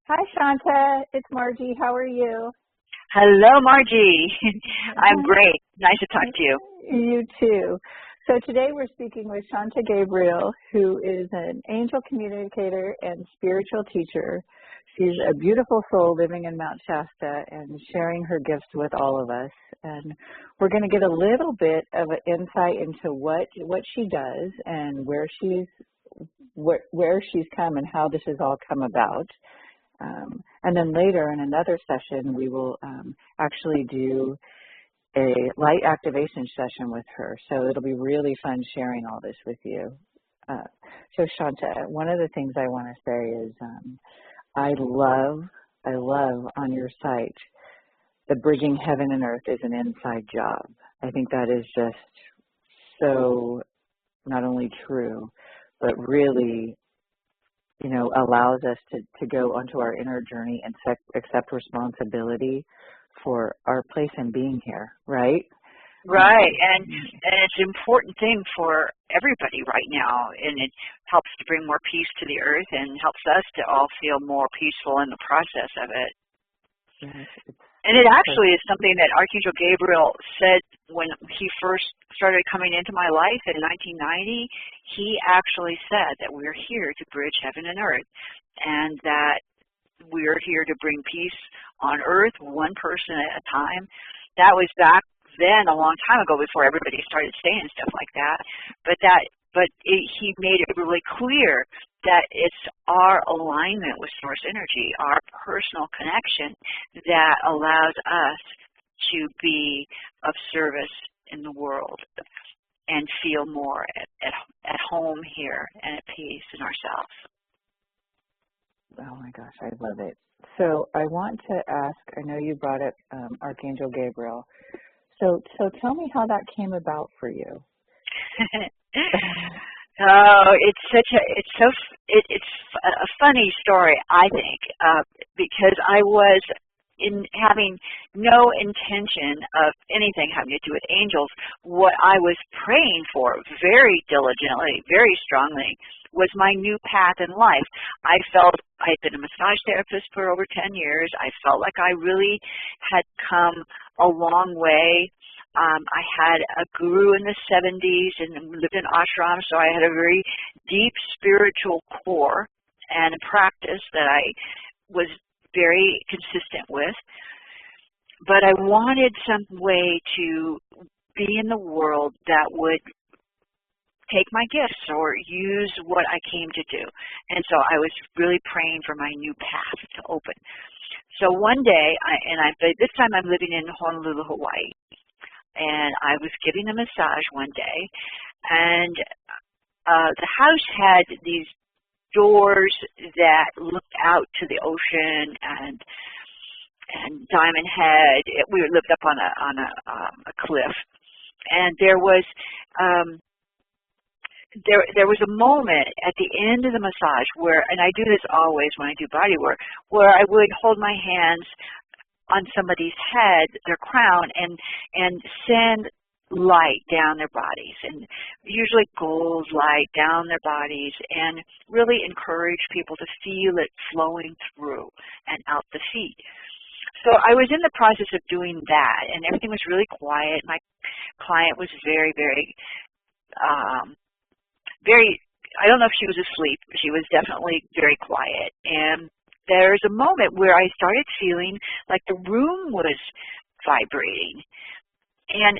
Hi, Shanta. It's Margie. How are you? Hello, Margie. I'm great. Nice to talk to you. You too. So today we're speaking with Shanta Gabriel, who is an angel communicator and spiritual teacher. She's a beautiful soul living in Mount Shasta and sharing her gifts with all of us. And we're going to get a little bit of an insight into what she does and where she's come and how this has all come about. And then later in another session, we will actually do a light activation session with her. So it'll be really fun sharing all this with you. So Shanta, one of the things I want to say is I love on your site, the bridging heaven and earth is an inside job. I think that is just so not only true, but really allows us to go onto our inner journey and accept responsibility for our place in being here, right? Right, and it's an important thing for everybody right now, and it helps to bring more peace to the earth and helps us to all feel more peaceful in the process of it. Yes, and it actually is something that Archangel Gabriel said when he first started coming into my life in 1990. He actually said that we're here to bridge heaven and earth, and that we're here to bring peace on earth, one person at a time. That was back then, a long time ago, before everybody started saying stuff like that. He made it really clear that it's our alignment with source energy, our personal connection, that allows us to be of service in the world and feel more at home here and at peace in ourselves. Oh my gosh, I love it. So I want to ask, I know you brought up Archangel Gabriel. So tell me how that came about for you. Oh, it's a funny story, I think, because I was having no intention of anything having to do with angels. What I was praying for very diligently, very strongly, was my new path in life. I felt I had been a massage therapist for over 10 years. I felt like I really had come a long way. I had a guru in the 70s and lived in ashram, so I had a very deep spiritual core and a practice that I was very consistent with. But I wanted some way to be in the world that would take my gifts or use what I came to do. And so I was really praying for my new path to open. So one day, this time I'm living in Honolulu, Hawaii. And I was giving a massage one day, and the house had these doors that looked out to the ocean and Diamond Head. We lived up on a cliff, and there was a moment at the end of the massage where, and I do this always when I do body work, where I would hold my hands on somebody's head, their crown, and send light down their bodies, and usually gold light down their bodies, and really encourage people to feel it flowing through and out the feet. So I was in the process of doing that, and everything was really quiet. My client was very, very, I don't know if she was asleep, but she was definitely very quiet. And there's a moment where I started feeling like the room was vibrating. And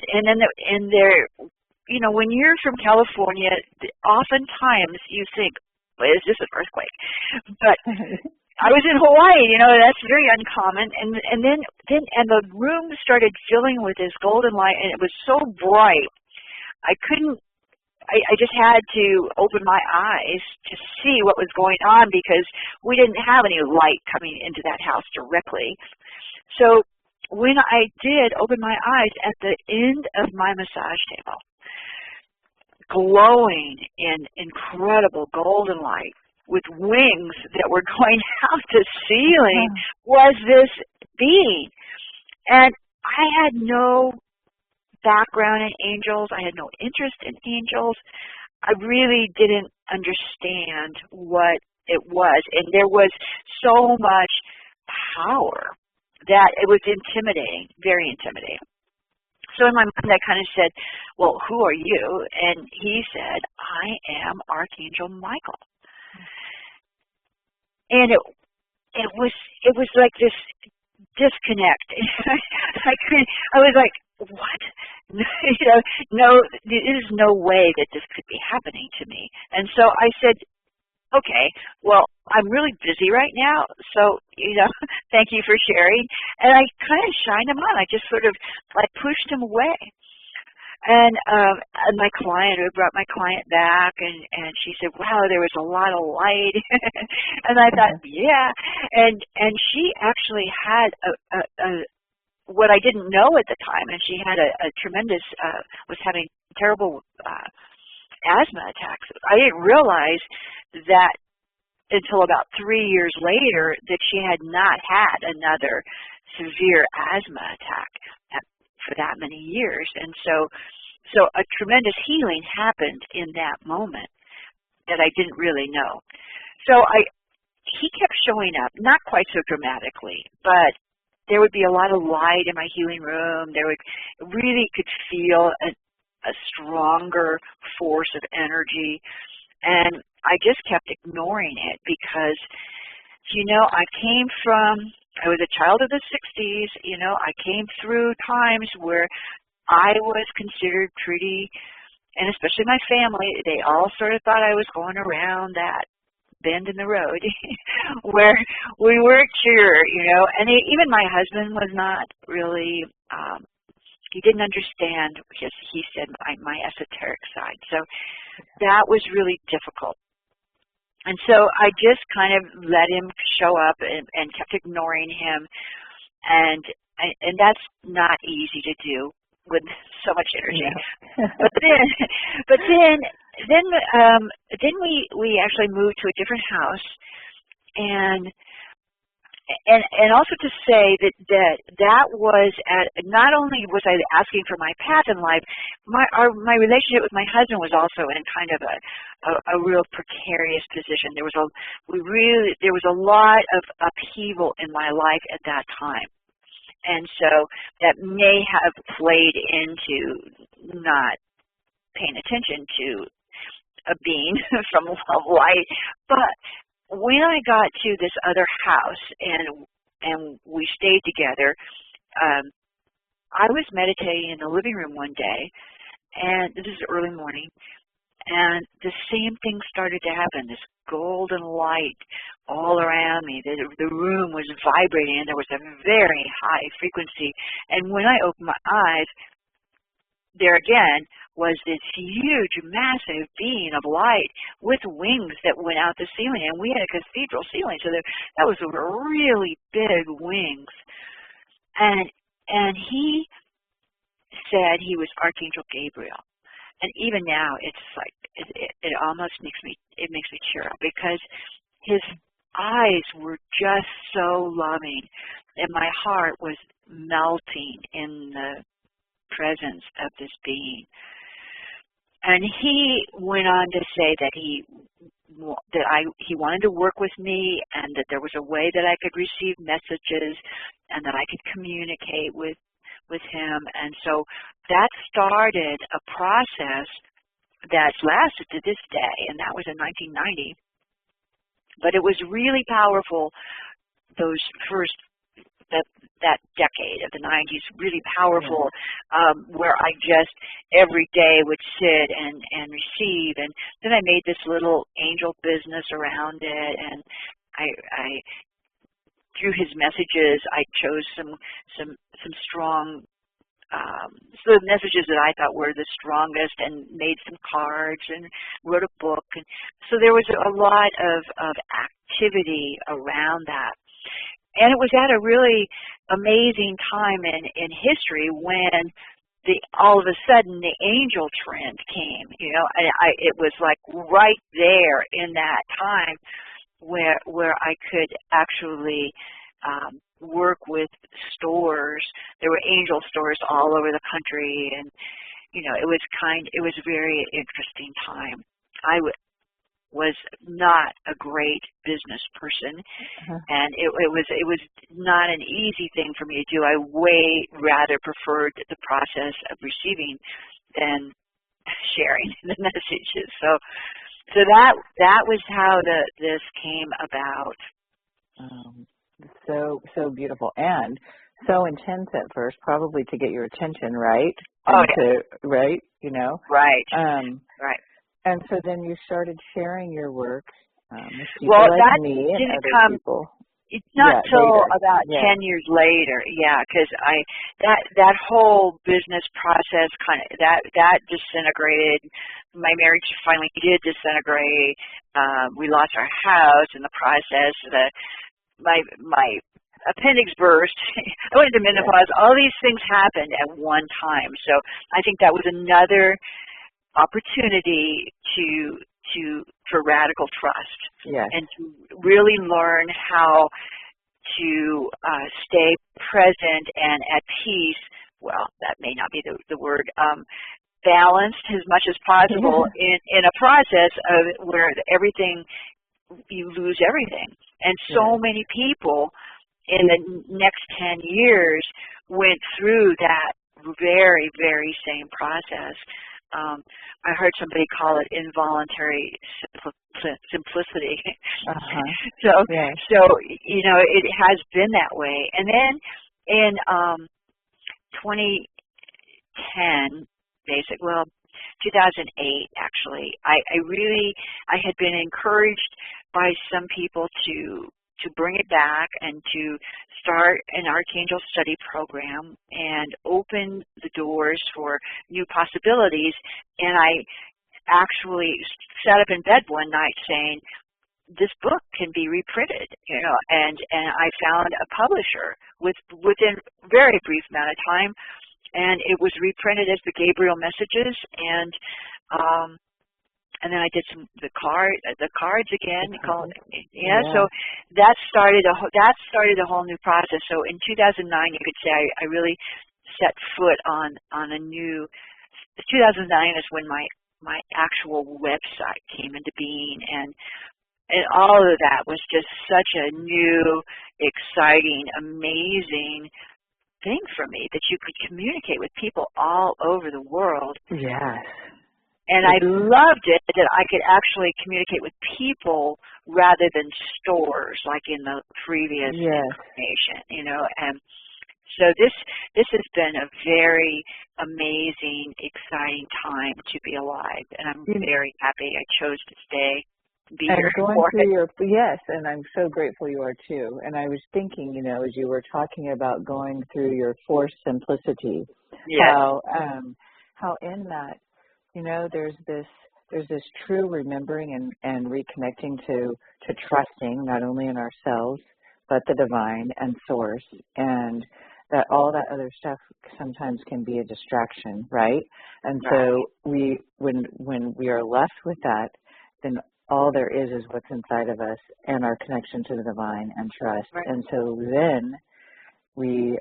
there, when you're from California, oftentimes you think, well, is this an earthquake? But I was in Hawaii, that's very uncommon. And then the room started filling with this golden light, and it was so bright. I just had to open my eyes to see what was going on, because we didn't have any light coming into that house directly. So when I did open my eyes, at the end of my massage table, glowing in incredible golden light with wings that were going out the ceiling, was this being. And I had no background in angels. I had no interest in angels. I really didn't understand what it was. And there was so much power that it was intimidating, very intimidating. So in my mind, I kind of said, well, who are you? And he said, I am Archangel Michael. And it was like this disconnect. I was like, what? No, there is no way that this could be happening to me. And so I said, okay, well, I'm really busy right now, so, thank you for sharing. And I kind of shined him on. I just sort of like pushed him away. And my client, I brought my client back, and she said, wow, there was a lot of light. And I thought, yeah. And she actually had what I didn't know at the time, and she had a tremendous, was having terrible asthma attacks. I didn't realize that until about 3 years later that she had not had another severe asthma attack for that many years. And so a tremendous healing happened in that moment that I didn't really know. So he kept showing up, not quite so dramatically, but there would be a lot of light in my healing room. Really could feel a stronger force of energy. And I just kept ignoring it because, I was a child of the 60s, I came through times where I was considered pretty, and especially my family, they all sort of thought I was going around that bend in the road where we weren't sure, and even my husband was not really, he didn't understand, because he said my esoteric side. So that was really difficult. And so I just kind of let him show up and kept ignoring him. And that's not easy to do with so much energy. Yeah. but then we actually moved to a different house, and also to say that was not only was I asking for my path in life, my relationship with my husband was also in kind of a real precarious position. There was a lot of upheaval in my life at that time. And so that may have played into not paying attention to a being from light. But when I got to this other house and we stayed together, I was meditating in the living room one day, and this is early morning, and the same thing started to happen, this golden light all around me. The room was vibrating, and there was a very high frequency. And when I opened my eyes, there again was this huge, massive being of light with wings that went out the ceiling. And we had a cathedral ceiling, so that was really big wings. And he said he was Archangel Gabriel. And even now, it's like it almost makes me tear up, because his eyes were just so loving, and my heart was melting in the presence of this being. And he went on to say that he wanted to work with me, and that there was a way that I could receive messages, and that I could communicate with him. And so that started a process that's lasted to this day, and that was in 1990. But it was really powerful, those first, that decade of the 90s, really powerful, where I just every day would sit and receive. And then I made this little angel business around it, and I through his messages, I chose some strong, so the messages that I thought were the strongest, and made some cards and wrote a book. And so there was a lot of activity around that. And it was at a really amazing time in history when all of a sudden the angel trend came, and it was like right there in that time where I could actually work with stores. There were angel stores all over the country, and it was a very interesting time. was not a great business person, and it was not an easy thing for me to do. I way rather preferred the process of receiving than sharing the messages. So that was how this came about. So beautiful and so intense at first, probably to get your attention, right? Oh, right, you know? Right. Right. And so then you started sharing your work with people well, like that me and didn't other come, people. It's not till later. about 10 years later, because that whole business process that disintegrated. My marriage finally did disintegrate. We lost our house in the process. My appendix burst. I went into menopause. All these things happened at one time. So I think that was another opportunity for radical trust, and to really learn how to stay present and at peace. Well, that may not be the word. Balanced as much as possible in a process of where you lose everything. And so many people in the next 10 years went through that very, very same process. I heard somebody call it involuntary simplicity. So you know, it has been that way. And then in 2010, 2008 actually, I had been encouraged by some people to bring it back and to start an Archangel study program and open the doors for new possibilities. And I actually sat up in bed one night saying, this book can be reprinted, you know, and I found a publisher within a very brief amount of time, and it was reprinted as the Gabriel Messages, and then I did the cards again. So that started a whole new process. So in 2009, you could say I really set foot on a new. 2009 is when my actual website came into being, and all of that was just such a new, exciting, amazing thing for me, that you could communicate with people all over the world. Yes. And I loved it that I could actually communicate with people rather than stores, like in the previous information, you know. And so this has been a very amazing, exciting time to be alive, and I'm very happy I chose to stay. And I'm so grateful you are too. And I was thinking, you know, as you were talking about going through your forced simplicity, how in that, you know, there's this true remembering and reconnecting to trusting not only in ourselves but the divine and source, and that all that other stuff sometimes can be a distraction, right? And so when we are left with that, then all there is what's inside of us and our connection to the divine and trust. Right. And so then we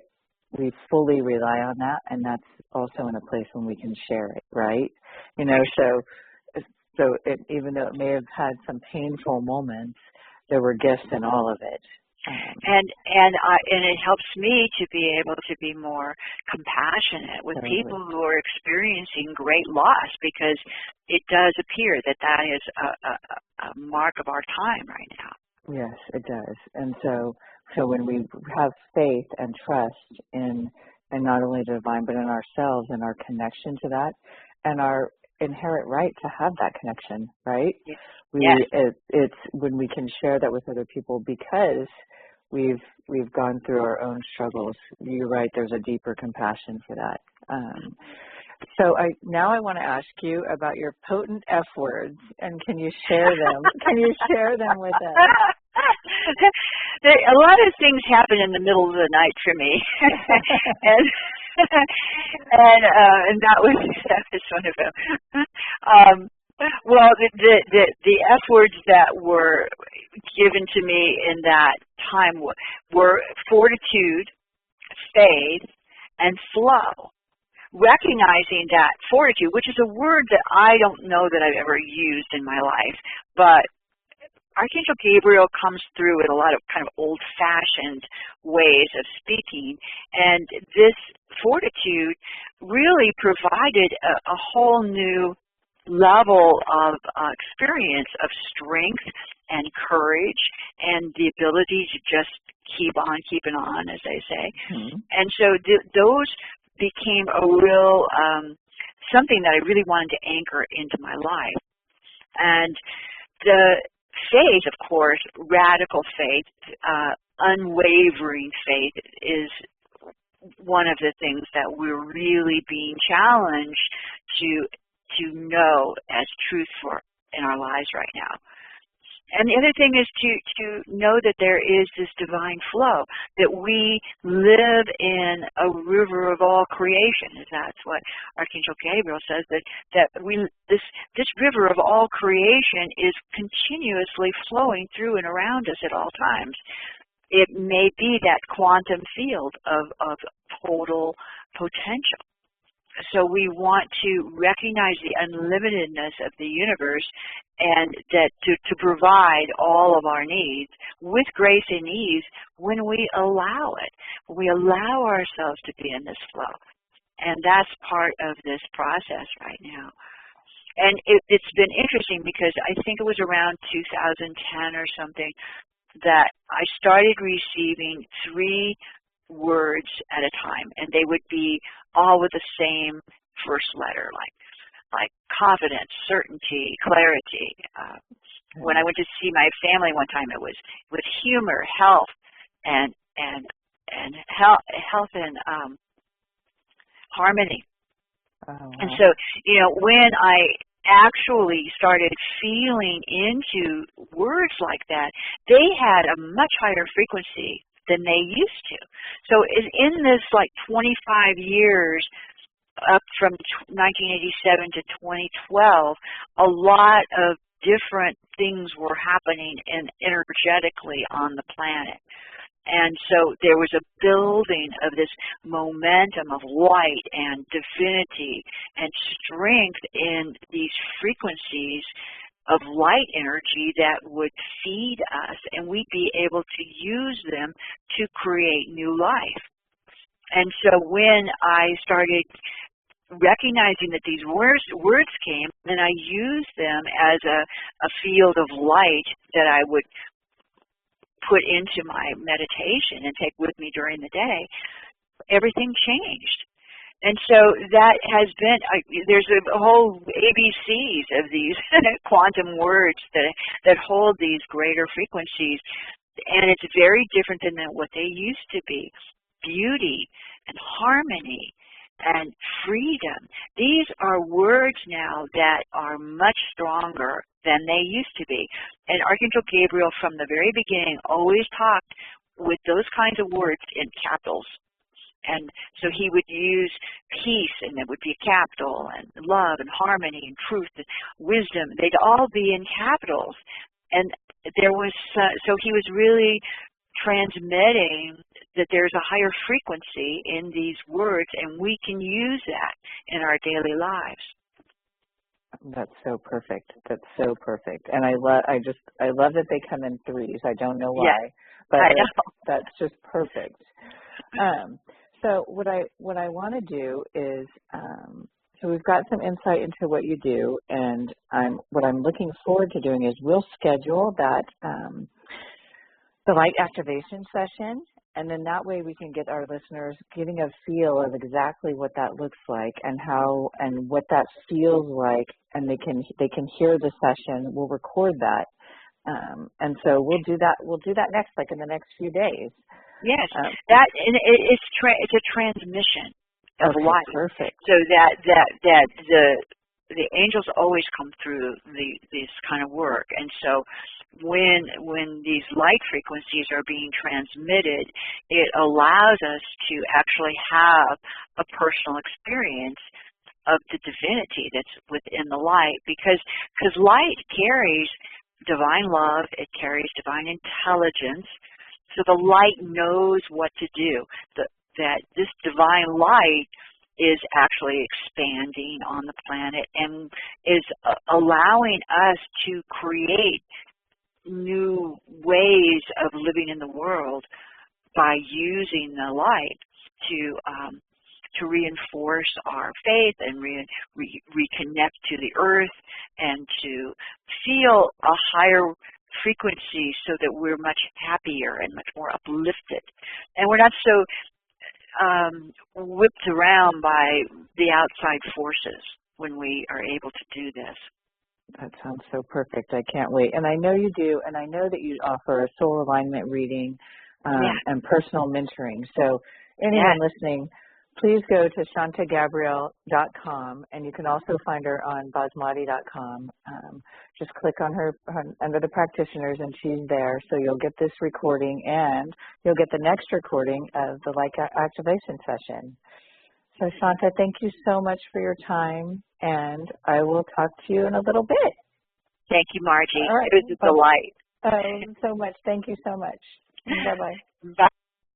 fully rely on that, and that's also in a place when we can share it, right? You know, so even though it may have had some painful moments, there were gifts in all of it. And it helps me to be able to be more compassionate with people who are experiencing great loss, because it does appear that is a mark of our time right now. Yes, it does. And so when we have faith and trust in not only the divine but in ourselves and our connection to that and our inherent right to have that connection, right? It's when we can share that with other people because we've gone through our own struggles. You're right, there's a deeper compassion for that. So now I want to ask you about your potent F words, and can you share them? Can you share them with us? A lot of things happen in the middle of the night for me, and that was one of them. Well, the F words that were given to me in that time were fortitude, faith, and flow. recognizing that fortitude, which is a word that I don't know that I've ever used in my life, but Archangel Gabriel comes through in a lot of kind of old-fashioned ways of speaking, and this fortitude really provided a whole new level of experience of strength and courage and the ability to just keep on keeping on, as they say. Mm-hmm. And so those became a real something that I really wanted to anchor into my life. And the faith, of course, radical faith, unwavering faith is one of the things that we're really being challenged to know as truth for in our lives right now. And the other thing is to know that there is this divine flow, that we live in a river of all creation. That's what Archangel Gabriel says, that this river of all creation is continuously flowing through and around us at all times. It may be that quantum field of total potential. So we want to recognize the unlimitedness of the universe, and that to provide all of our needs with grace and ease when we allow it. We allow ourselves to be in this flow. And that's part of this process right now. And it's been interesting because I think it was around 2010 or something that I started receiving 3 words at a time, and they would be all with the same first letter, like confidence, certainty, clarity. When I went to see my family one time, it was with humor, health, and health and harmony. Oh, wow. And so, when I actually started feeling into words like that, they had a much higher frequency than they used to. So in this 25 years up from 1987 to 2012, a lot of different things were happening energetically on the planet. And so there was a building of this momentum of light and divinity and strength in these frequencies of light energy that would feed us, and we'd be able to use them to create new life. And so when I started recognizing that these words came, then I used them as a field of light that I would put into my meditation and take with me during the day, everything changed. And so that has been, there's a whole ABCs of these quantum words that hold these greater frequencies, and it's very different than what they used to be. Beauty and harmony and freedom. These are words now that are much stronger than they used to be. And Archangel Gabriel from the very beginning always talked with those kinds of words in capitals. And so he would use peace, and it would be a capital, and love, and harmony, and truth, and wisdom. They'd all be in capitals. And there was, so he was really transmitting that there's a higher frequency in these words, and we can use that in our daily lives. That's so perfect. That's so perfect. And I love that they come in 3s. I don't know why, but I know. That's just perfect. So what I want to do is, so we've got some insight into what you do, and what I'm looking forward to doing is we'll schedule that the light activation session, and then that way we can get our listeners getting a feel of exactly what that looks like and how and what that feels like, and they can hear the session. We'll record that, and so we'll do that next, like in the next few days. Yes, it's a transmission of light. Perfect. So that the angels always come through this kind of work, and so when these light frequencies are being transmitted, it allows us to actually have a personal experience of the divinity that's within the light, because light carries divine love, it carries divine intelligence. So the light knows what to do. That this divine light is actually expanding on the planet and is allowing us to create new ways of living in the world by using the light to reinforce our faith and reconnect to the earth and to feel a higher frequency so that we're much happier and much more uplifted. And we're not so whipped around by the outside forces when we are able to do this. That sounds so perfect. I can't wait. And I know you do, and I know that you offer a soul alignment reading and personal mentoring. So anyone listening, please go to shantagabriel.com, and you can also find her on basmati.com. Just click on her under the practitioners, and she's there. So you'll get this recording, and you'll get the next recording of the light activation session. So Shanta, thank you so much for your time, and I will talk to you in a little bit. Thank you, Margie. All right. It was a delight. So much. Thank you so much. Bye-bye. Bye.